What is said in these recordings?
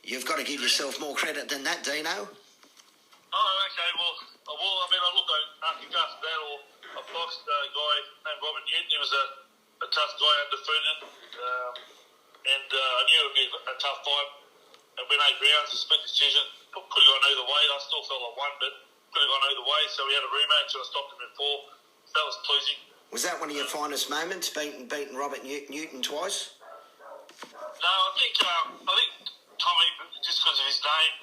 You've got to give yourself more credit than that, Dino. Oh, okay. Well, I mean, after that, I boxed a guy named Robert Newton. He was a tough guy, undefeated, and I knew it would be a tough fight. And went 8 rounds, a split decision. Could have gone either way. I still felt I won, but could have gone either way. So we had a rematch, and I stopped him in 4. So that was pleasing. Was that one of your finest moments, beating Robert Newton twice? No, I think Tommy, just because of his name,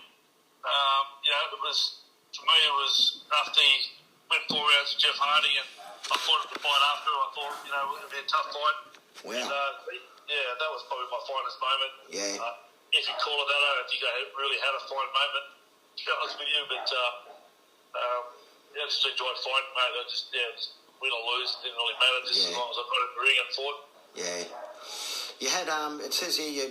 it was, for me, it was after he went 4 rounds with Jeff Hardy, and I fought him the fight after. I thought, it would be a tough fight. Wow. And, that was probably my finest moment. Yeah. If you call it that, I don't think I really had a fine moment, to be honest with you, but I just enjoyed fighting, mate. I just win or lose, it didn't really matter, just as long as I got in the ring and fought. Yeah. You had it says here you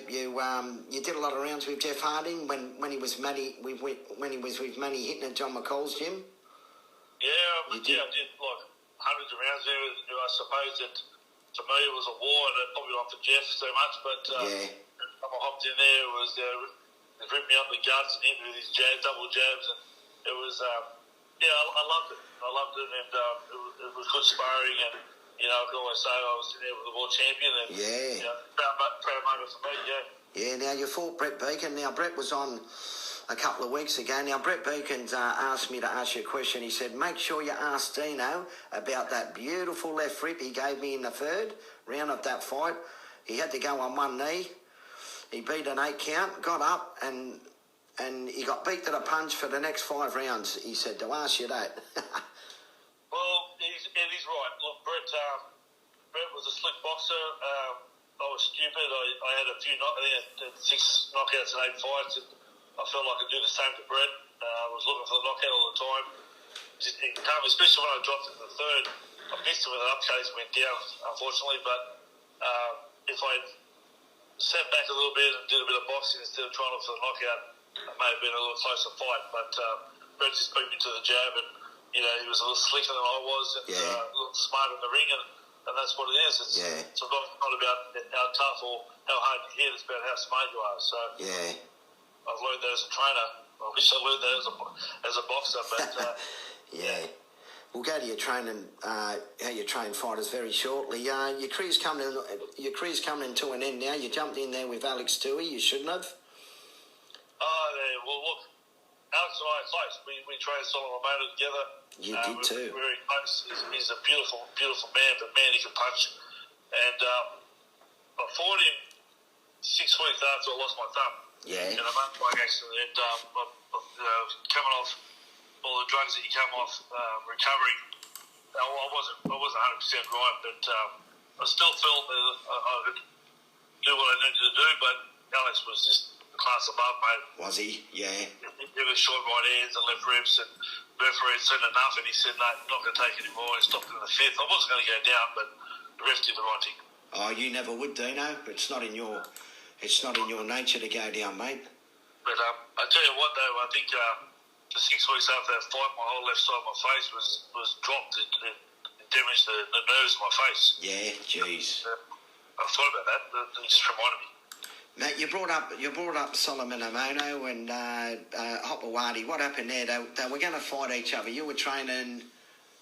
did a lot of rounds with Jeff Harding when he was with Manny hitting at John McCall's gym. Yeah, I did like hundreds of rounds there. I suppose that to me it was a war, and it probably not for Jeff so much, but when I hopped in there, it was it ripped me up the guts and hit me with his double jabs, and it was I loved it. I loved it, and it was good sparring, and I could always say I was in there with the world champion, and proud moment for me. Yeah, now you fought Brett Beacon. Now Brett was on a couple of weeks ago. Now Brett Beacon's asked me to ask you a question. He said, make sure you ask Dino about that beautiful left rip he gave me in the 3rd round of that fight. He had to go on one knee. He beat an 8 count, got up, and he got beat to the punch for the next 5 rounds. He said to ask you that. Well, he's right. Look, Brett was a slick boxer. I was stupid. I had a few 6 knockouts in 8 fights, and I felt like I could do the same to Brett. I was looking for the knockout all the time. Especially when I dropped in the 3rd. I missed him with an upcase and went down, unfortunately. But if I sat back a little bit and did a bit of boxing instead of trying to look for the knockout, it may have been a little closer fight. But Brett just beat me to the jab, and he was a little slicker than I was, and a little smarter in the ring, and that's what it is. It's not about how tough or how hard you hit, it's about how smart you are. So I've learned that as a trainer. I wish I learned that as a boxer, but We'll go to your training, how you train fighters very shortly. Your career's coming to an end now. You jumped in there with Alex Toohey. You shouldn't have. Well, look, Alex and I are close. We trained Solomon Moto together. You did too. We're very close. He's a beautiful, beautiful man, but man, he can punch. And I fought him 6 weeks after I lost my thumb. Yeah. In a motorbike accident, and coming off all the drugs that you come off, recovering. I wasn't 100% right, but I still felt that I could do what I needed to do. But Alex was just a class above, mate. Was he? Yeah. He was short right hands and left ribs, and the referee said enough, and he said, "No, I'm not going to take it anymore." And stopped in the 5th. I wasn't going to go down, but the ref did the right thing. Oh, you never would, Dino. It's not in your nature to go down, mate. But I tell you what, though, I think the 6 weeks after that fight, my whole left side of my face was dropped. It damaged the nerves of my face. Yeah, jeez. I thought about that. It just reminded me. Mate, you brought up Solomon Moto and Hopewadi. What happened there? They were going to fight each other. You were training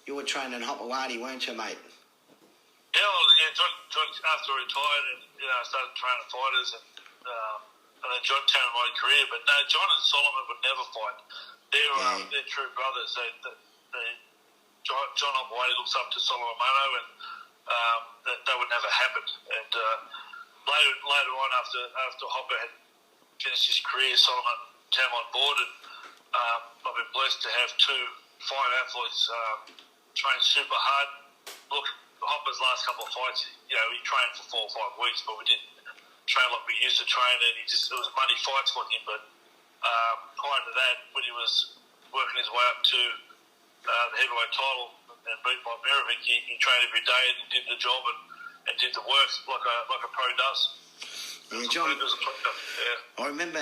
Hopewadi, weren't you, mate? Yeah, John after I retired, and I started training fighters, and then John came in my career. But no, John and Solomon would never fight. They're true brothers. John Hopewadi looks up to Solomon Moto, and that would never happen. And later on, after Hopper had finished his career, Solomon came on board, and I've been blessed to have 2 fine athletes train super hard. Look, Hopper's last couple of fights, he trained for 4 or 5 weeks, but we didn't train like we used to train, and it was money fights for him. But prior to that, when he was working his way up to the heavyweight title and beat by Merovic, he trained every day and did the job and did the work like a pro does. Yeah, John. I remember,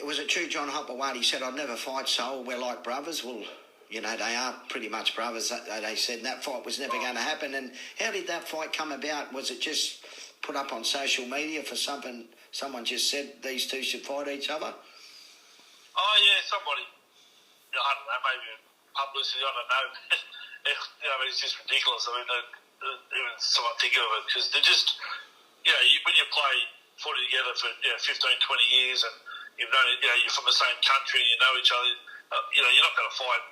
was it true John Hopewadi said, "I'd never fight Sol, we're like brothers"? Well, they are pretty much brothers. They said that fight was never going to happen. And how did that fight come about? Was it just put up on social media for something someone just said these two should fight each other? Oh, yeah, somebody, I don't know, maybe publicity, I don't know. It's just ridiculous. I mean, even someone think of it, because they're just, when you play footy together for 15, 20 years and you've known, you're from the same country and you know each other, you're not going to fight.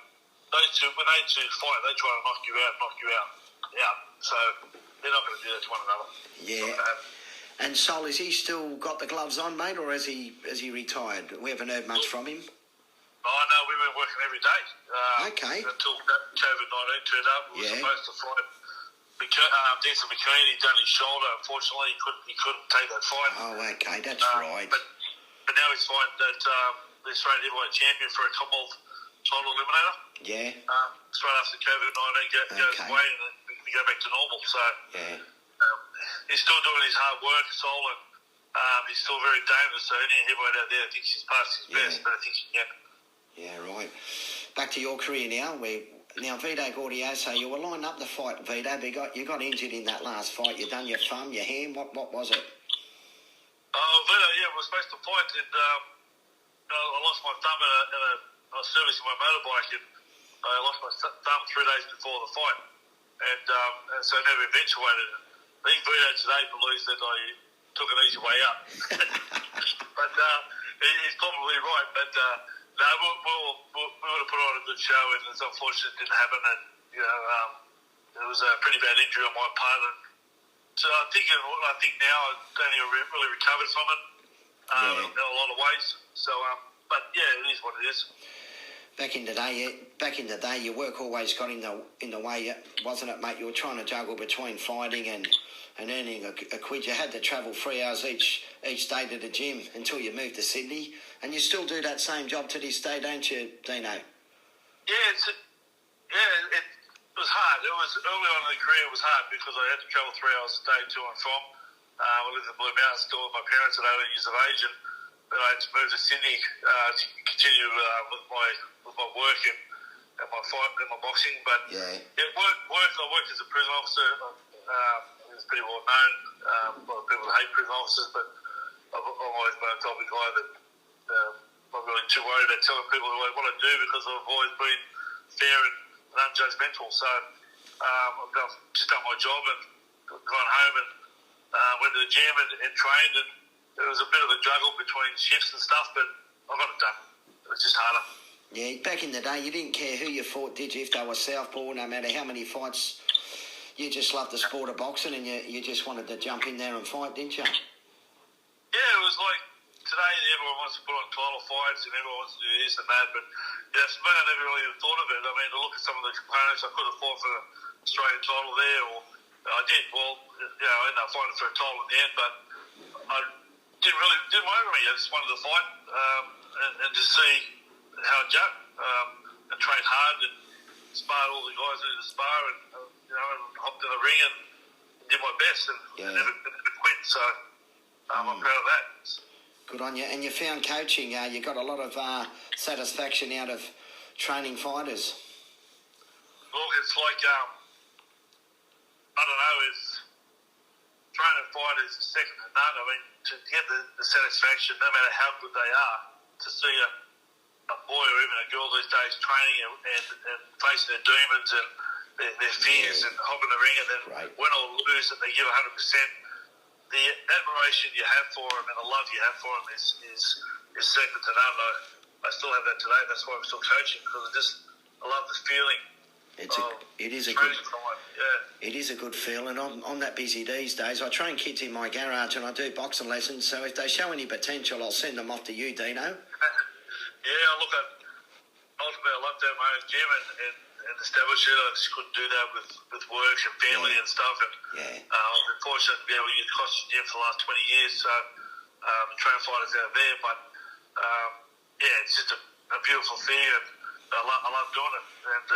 Those two, when they two fight, they try to knock you out. So they're not going to do that to one another. Yeah. And Sol, has he still got the gloves on, mate, or has he retired? We haven't heard much from him. Oh, no, we've been working every day. Okay. Until COVID-19 turned up, we were supposed to fight. Decent McKean, he done his shoulder. Unfortunately, he couldn't take that fight. Oh, okay, that's right. But now he's fighting the Australian heavyweight champion for a Commonwealth title eliminator. Yeah. Straight after COVID-19 goes away and we go back to normal. So he's still doing his hard work, Sol, and he's still very dangerous. So any heavyweight out there thinks he's past his best, but I think he can. Yeah, right. Back to your career now. Now, Vito Gordioso, you were lining up the fight, Vito, but you got injured in that last fight. You done your thumb, your hand. What was it? Vito, we were supposed to fight, and I lost my thumb I was servicing my motorbike, and I lost my thumb 3 days before the fight, and so I never eventuated. I think Vito today believes that I took an easy way up, but he's probably right. But no, we would have put on a good show, and it's unfortunate it didn't happen. And it was a pretty bad injury on my part. And so I think now I don't even really recovered from it in a lot of ways. So, but it is what it is. Back in the day, your work always got in the way, wasn't it, mate? You were trying to juggle between fighting and earning a quid. You had to travel 3 hours each day to the gym until you moved to Sydney, and you still do that same job to this day, don't you, Dino? Yeah, it was hard. It was early on in the career. It was hard because I had to travel 3 hours a day to and from. I lived in Blue Mountains still with my parents at 18 years of age, and then I had to move to Sydney to continue with my work and my fight and my boxing. But I worked as a prison officer. It was pretty well known. A lot of people hate prison officers, but I've always been a type of guy that not really too worried about telling people what I do because I've always been fair and unjudgmental. So I've just done my job and gone home and went to the gym and trained, and it was a bit of a juggle between shifts and stuff, but I got it done. It was just harder. Yeah, back in the day, you didn't care who you fought, did you? If they were southpaw, no matter how many fights, you just loved the sport of boxing and you just wanted to jump in there and fight, didn't you? Yeah, it was like today everyone wants to put on title fights and everyone wants to do this and that, but for me, I never really even thought of it. I mean, to look at some of the components, I could have fought for the Australian title there, or I did. Well, I ended up fighting for a title in the end, but I didn't worry me. I just wanted to fight and just see how it jumped, and train hard and sparred all the guys who did the spar and hopped in the ring and did my best and never quit. So I'm proud of that. Good on you. And you found coaching. You got a lot of satisfaction out of training fighters. Look, it's like I don't know. It's training fighters is second to none. I mean, to get the satisfaction, no matter how good they are, to see a boy or even a girl these days training and facing their demons and their fears and hopping the ring and then win or lose and they give 100%. The admiration you have for them and the love you have for them is second to none. I still have that today. That's why I'm still coaching, because I love the feeling. It is a good feeling. I'm that busy these days. I train kids in my garage and I do boxing lessons. So if they show any potential, I'll send them off to you, Dino. Look, ultimately I love to have my own gym and establish it. I just couldn't do that with work and family and stuff. And I've been fortunate to be able to use the Costa Gym for the last 20 years. So train fighters out there. But it's just a beautiful thing, and I love doing it. And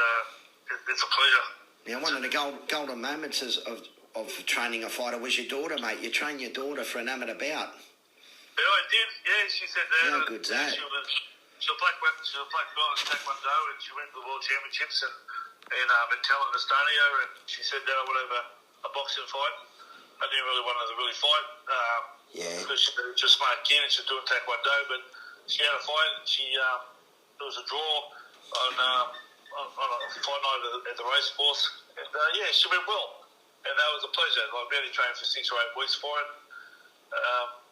it's a pleasure. Now, one of the golden moments of training a fighter was your daughter, mate. You trained your daughter for an amateur bout. Yeah, I did. Yeah, she said that. How good's that? She was black belt in Taekwondo, and she went to the World Championships in Mattel in Estonia, and she said that I would have a boxing fight. I didn't really want her to really fight. Because she's a smart kid and she's doing taekwondo, but she had a fight and there was a draw on a fight night at the race course. And she went well. And that was a pleasure. Like, we only trained for 6 or 8 weeks for it.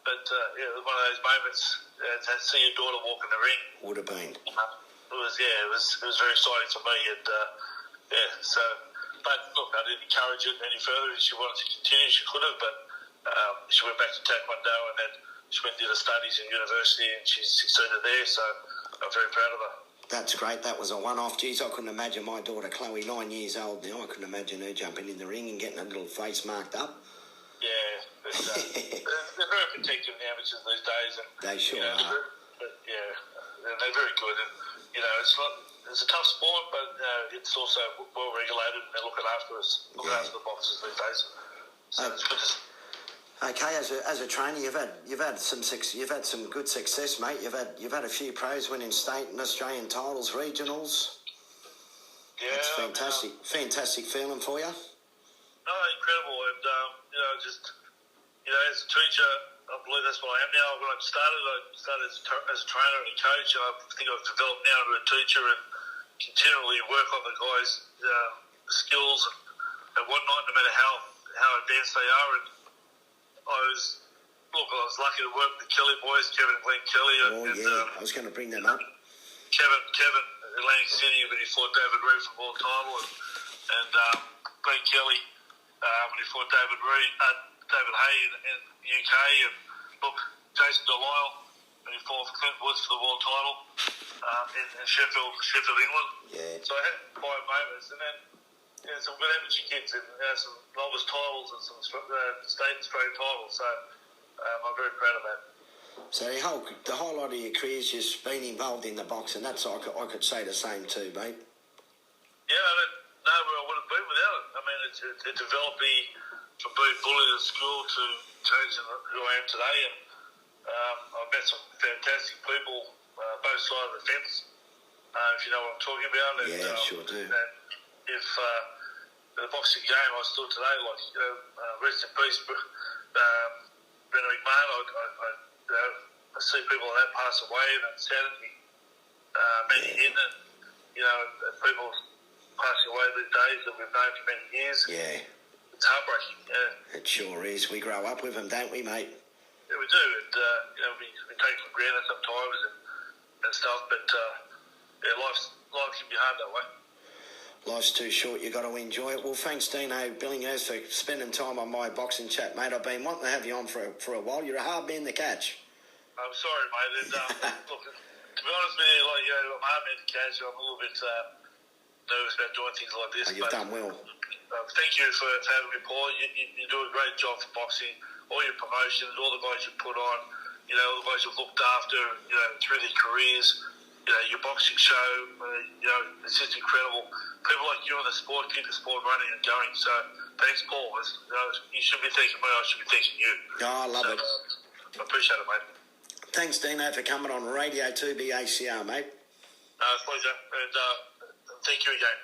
It was one of those moments to see your daughter walk in the ring. Would have been. It was very exciting for me. And but look, I didn't encourage it any further. If she wanted to continue, she could have, but she went back to taekwondo and then she went and did her studies in university and she succeeded there, so I'm very proud of her. That's great. That was a one-off. Geez, I couldn't imagine my daughter Chloe, 9 years old now, I couldn't imagine her jumping in the ring and getting a little face marked up. Yeah, they're very protective in the amateurs these days. And, they sure are. They're very good. And, it's a tough sport, but it's also well regulated and they're looking after us, after the boxers these days. So it's good to see. Okay, as a trainer, you've had some good success, mate. You've had a few pros winning state and Australian titles, regionals. Yeah, it's fantastic, fantastic feeling for you. No, incredible, and as a teacher, I believe that's what I am now. When I started as a trainer and a coach, and I think I've developed now into a teacher and continually work on the guys' skills and whatnot, no matter how advanced they are. And I was lucky to work with the Kelly boys, Kevin and Glenn Kelly. I was going to bring them up. Kevin, Atlantic City, when he fought David Reed for the world title, and Glenn Kelly when he fought David Hay in the UK, and Jason Delisle when he fought Clint Woods for the world title in Sheffield, England. Yeah. So I had 5 moments, and then some good amateur kids and some novice titles and some state and Australian titles. So I'm very proud of that. So the whole lot of your career's just been involved in the boxing. That's I could say the same too, mate. Yeah, I don't know where I would have been without it. I mean, it developed me from being bullied at school to changing who I am today. And I've met some fantastic people, both sides of the fence, if you know what I'm talking about. And, sure do. And if the boxing game, I still today, rest in peace, Brendan McMahon, I see people like that pass away, and it saddens me. Many in, and people passing away these days that we've known for many years. Yeah. It's heartbreaking. Yeah. It sure is. We grow up with them, don't we, mate? Yeah, we do. And we take it for granted sometimes and stuff. But life can be hard that way. Life's too short. You got to enjoy it. Well, thanks, Dino Billinghurst, for spending time on my boxing chat, mate. I've been wanting to have you on for a while. You're a hard man to catch. I'm sorry, mate. And, look, to be honest with you, I'm a hard man to catch. I'm a little bit nervous about doing things like this. You've done well. Thank you for having me, Paul. You do a great job for boxing. All your promotions, all the guys you put on, all the guys you've looked after, through their careers. Your boxing show, it's just incredible. People like you in the sport keep the sport running and going. So thanks, Paul. You should be thanking me. I should be thanking you. Oh, I love it. I appreciate it, mate. Thanks, Dino, for coming on Radio 2 BACR, mate. Pleasure. And thank you again.